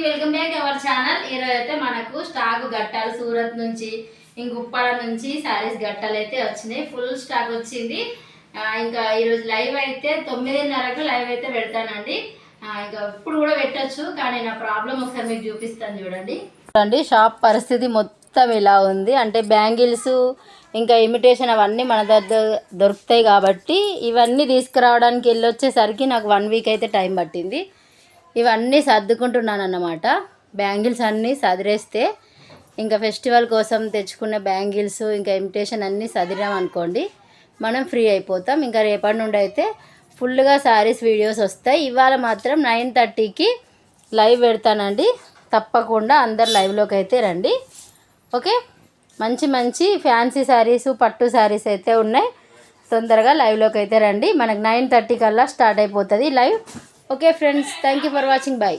Welcome back to our channel. ఈరోజు అయితే మనకు స్టాక్ గట్టాలు సూరత్ నుంచి ఉప్పాడ నుంచి శారీస్ గట్టాలు అయితే వచ్చినాయి. ఫుల్ స్టాక్ వచ్చింది. ఇంకా ఈరోజు లైవ్ అయితే 9:30కు లైవ్ అయితే పెడతానండి. ఇంకా ఇప్పుడు కూడా పెట్టచ్చు, కానీ నా ప్రాబ్లం ఒకసారి మీకు చూపిస్తాను చూడండి. షాప్ పరిస్థితి మొత్తం ఇలా ఉంది. అంటే బ్యాంగిల్స్ ఇంకా ఇమిటేషన్ అవన్నీ మన దగ్గర దొరుకుతాయి కాబట్టి ఇవన్నీ తీసుకురావడానికి వెళ్ళొచ్చేసరికి నాకు 1 వీక్ అయితే టైం పట్టింది. ఇవన్నీ సర్దుకుంటున్నాను అన్నమాట. బ్యాంగిల్స్ అన్నీ సదిరేస్తే ఇంకా ఫెస్టివల్ కోసం తెచ్చుకున్న బ్యాంగిల్స్ ఇంకా ఇమిటేషన్ అన్నీ సదిరామనుకోండి మనం ఫ్రీ అయిపోతాం. ఇంకా రేపటి నుండి అయితే ఫుల్గా శారీస్ వీడియోస్ వస్తాయి. ఇవాళ మాత్రం 9:30కి లైవ్ పెడతానండి. తప్పకుండా అందరు లైవ్లోకి అయితే రండి. ఓకే, మంచి మంచి ఫ్యాన్సీ శారీస్ పట్టు శారీస్ అయితే ఉన్నాయి. తొందరగా లైవ్లోకి అయితే రండి. మనకు 9:30 కల్లా స్టార్ట్ అయిపోతుంది live. Okay friends, thank you for watching. Bye.